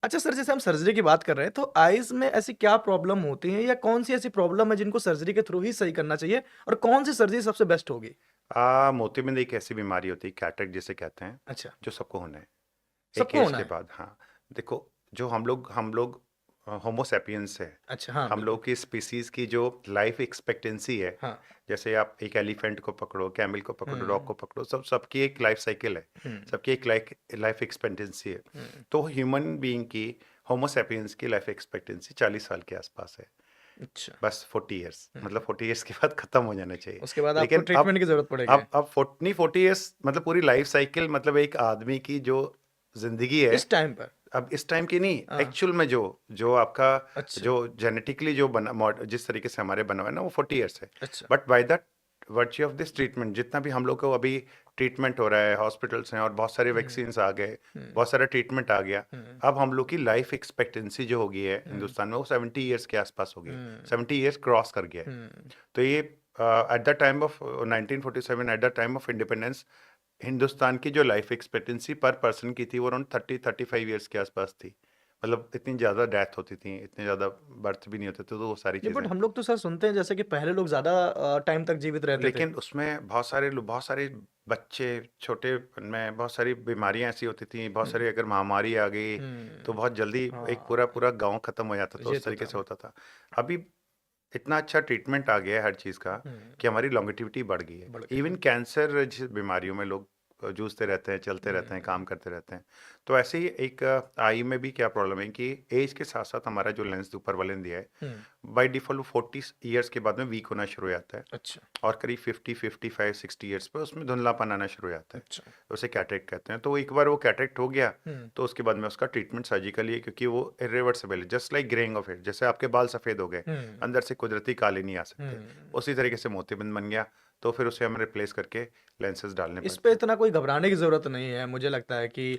अच्छा सर, जैसे हम सर्जरी की बात कर रहे हैं, तो आइज़ में ऐसी क्या प्रॉब्लम होती है या कौन-सी ऐसी प्रॉब्लम है जिनको सर्जरी के थ्रू ही सही करना चाहिए और कौन-सी सर्जरी सबसे बेस्ट होगी? मोतियाबिंद एक ऐसी बीमारी होती है, कैटरेक्ट जिसे कहते हैं, अच्छा, जो सबको होना है। एक सबको एज होना के है? बाद, हाँ। देखो, जो हम लोग होमो सैपियंस है। अच्छा, हाँ, हम बिल्कुल। लोग की स्पीसीज की जो लाइफ एक्सपेक्टेंसी है, हाँ। जैसे आप एक एलिफेंट को पकड़ो, कैमल को पकड़ो, डॉग हुँ, को पकड़ो, सबकी एक लाइफ साइकिल है। हुँ, सबकी एक लाइफ एक्सपेक्टेंसी है। हुँ। तो ह्यूमन बीइंग की, होमो सैपियंस की लाइफ एक्सपेक्टेंसी 40 साल के आसपास है। अच्छा। बस 40 इयर्स, हुँ, मतलब 40 इयर्स के बाद खत्म हो जाना चाहिए। उसके बाद आपको लेकिन अब ट्रीटमेंट की ज़रूरत पड़ेगी। अब अब फोर्ट नहीं, 40 इयर्स मतलब पूरी लाइफ साइकिल, मतलब एक आदमी की जो जिंदगी है, इस टाइम पर? अब इस टाइम की नहीं, हाँ, एक्चुअल में जो जो आपका, अच्छा, जो जेनेटिकली जो जिस तरीके से हमारे बना हुआ है ना, वो 40 इयर्स है। अच्छा। But by the virtue of this treatment, जितना भी हम लोग को अभी ट्रीटमेंट हो रहा है, हॉस्पिटल्स हैं और बहुत सारे हुँ, वैक्सीन्स आ गए, हुँ, बहुत सारा ट्रीटमेंट आ गया। हुँ, अब हम लोग की लाइफ एक्सपेक्टेंसी जो होगी है हुँ, हिंदुस्तान में, वो 70 ईयर्स के आसपास होगी है। हुँ, 70 ईयर्स क्रॉस कर गया है। हुँ। तो ये at the time of 1947, at the time of independence, Hindustan की जो लाइफ एक्सपेक्टेंसी पर पर्सन की थी, वो अराउंड 30-35 ईयर्स के आसपास थी। मतलब इतनी ज़्यादा डेथ होती थी, इतने ज़्यादा बर्थ भी नहीं होते थे, तो वो सारी नहीं, बट चीज़ें। हम लोग तो सर सुनते हैं जैसे कि पहले लोग ज़्यादा टाइम तक जीवित रहते थे। लेकिन उसमें बहुत सारे बच्चे, छोटे में बहुत सारी बीमारियां ऐसी होती थी, बहुत हुँ, सारी अगर महामारी आ गई तो हुँ। बहुत जल्दी एक पूरा हाँ, पूरा गांव खत्म हो जाता था, ये उस तो तरीके था। से होता था। अभी इतना अच्छा ट्रीटमेंट आ गया है हर चीज़ का, हुँ, कि हमारी लॉन्गेटिविटी बढ़ गई है। बढ़ गया इवन है। कैंसर जैसी बीमारियों में लोग जूझते रहते हैं, चलते रहते हैं, काम हुँ, करते रहते हैं। तो ऐसे ही एक आई में भी क्या प्रॉब्लम है कि एज के साथ साथ हमारा जो लेंस ऊपर वाले ने दिया है, हुँ, बाय डिफॉल्ट 40 ईयर्स के बाद में वीक होना शुरू हो जाता है। अच्छा, और करीब 50, 55, 60 ईयर्स पे उसमें धुंधलापन आना शुरू हो जाता है। अच्छा। उसे कैटरेक्ट कहते हैं। तो एक बार वो कैटरेक्ट हो गया, हुँ, तो उसके बाद में उसका ट्रीटमेंट सर्जिकली है, क्योंकि वो इरिवर्सिबल है, just like greying of hair. जैसे आपके बाल सफ़ेद हो गए, हुँ, अंदर से कुदरती काले नहीं आ सकते, हुँ। उसी तरीके से मोतियाबिंद बन गया। तो फिर उसे हमें रिप्लेस करके लेंसेज डालने इस पे पड़ते हैं। इतना कोई घबराने की ज़रूरत नहीं है, मुझे लगता है कि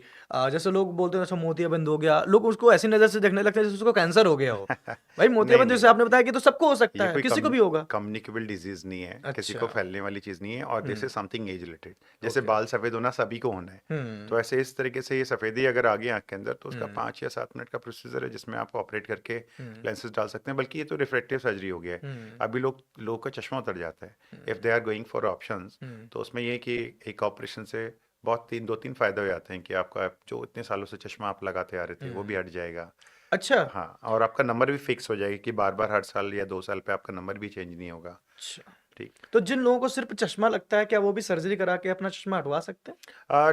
जैसे लोग बोलते हैं अच्छा मोतियाबिंद हो गया, लोग उसको ऐसी नज़र से देखने लगते हैं जैसे उसको कैंसर हो गया हो। भाई नहीं, मोतियाबिंद नहीं। जैसे आपने बताया कि तो सबको हो सकता ये है, कोई किसी को भी होगा। कम्युनिकेबल डिजीज नहीं है, किसी अच्छा, को फैलने वाली चीज नहीं है, और this is hmm, something age related. जैसे ओके। बाल सफेद होना सभी को होना है। हुँ, तो ऐसे इस तरीके से ये सफेदी अगर आ गई आंख के अंदर, तो उसका हुँ, 5 या 7 मिनट का प्रोसीजर है, जिसमें आप ऑपरेट करके हुँ, लेंसेज डाल सकते हैं। बल्कि ये तो रिफ्रैक्टिव सर्जरी हो गया है। हुँ, अभी लोगों का चश्मा उतर जाता है, hmm, if they are going for options. Hmm, तो उसमें ये है कि एक ऑपरेशन से बहुत 2-3 फायदे हो जाते हैं, कि आपका जो इतने सालों से चश्मा आप लगाते आ रहे थे, वो भी हुँ। हट जाएगा। अच्छा, हाँ, और आपका नंबर भी फिक्स हो जाएगा, कि बार बार हर साल या 2 साल पे आपका नंबर भी चेंज नहीं होगा। अच्छा। ठीक। तो जिन लोगों को सिर्फ़ चश्मा लगता है, क्या वो भी सर्जरी करा के अपना चश्मा हटवा सकते हैं?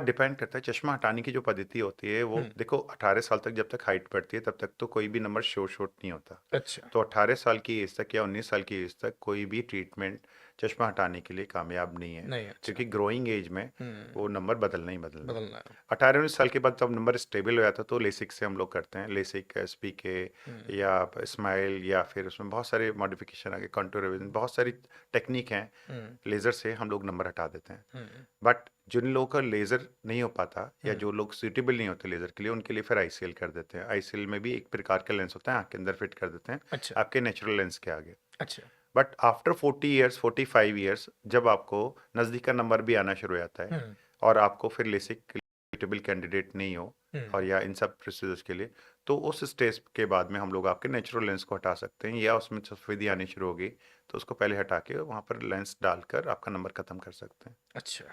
डिपेंड करता है, चश्मा हटाने की जो पद्धति होती है, वो हुँ, देखो 18 साल तक जब तक हाइट बढ़ती है, तब तक तो कोई भी नंबर शोट नहीं होता। अच्छा, तो 18 साल की एज तक या 19 साल की एज तक कोई भी ट्रीटमेंट चश्मा हटाने के लिए कामयाब नहीं है, नहीं अच्छा। क्योंकि ग्रोइंग एज में हुँ, वो नंबर बदलना ही बदलना है। बदलना है। 18-19 साल के बाद जब नंबर स्टेबल हो जाता है, तो लेसिक से हम लोग करते हैं, लेसिक, एसपीके हुँ, या स्माइल, या फिर उसमें बहुत सारे मॉडिफिकेशन आ गए, कंटूर रिविजन, बहुत सारी टेक्निक हैं। हुँ, लेज़र से हम लोग नंबर हटा देते हैं। हुँ, बट जिन लोगों का लेज़र नहीं हो पाता, या हुँ, जो लोग सूटेबल नहीं होते लेज़र के लिए, उनके लिए फिर आईसीएल कर देते हैं। आईसीएल में भी एक प्रकार का लेंस होता है, आँख के अंदर फिट कर देते हैं, अच्छा, आपके नेचुरल लेंस के आगे। अच्छा। बट आफ्टर 40 ईयर्स, 45 ईयर्स, जब आपको नज़दीक का नंबर भी आना शुरू हो जाता है, हुँ, और आपको फिर लेसिक सूटेबल कैंडिडेट नहीं हो, और हुँ, या इन सब प्रोसीजर्स के लिए, तो उस स्टेज के बाद में हम लोग आपके नेचुरल लेंस को हटा सकते हैं, या उसमें सफेदी आनी शुरू हो गई, तो उसको पहले हटा के वहाँ पर लेंस डालकर आपका नंबर खत्म कर सकते हैं। अच्छा।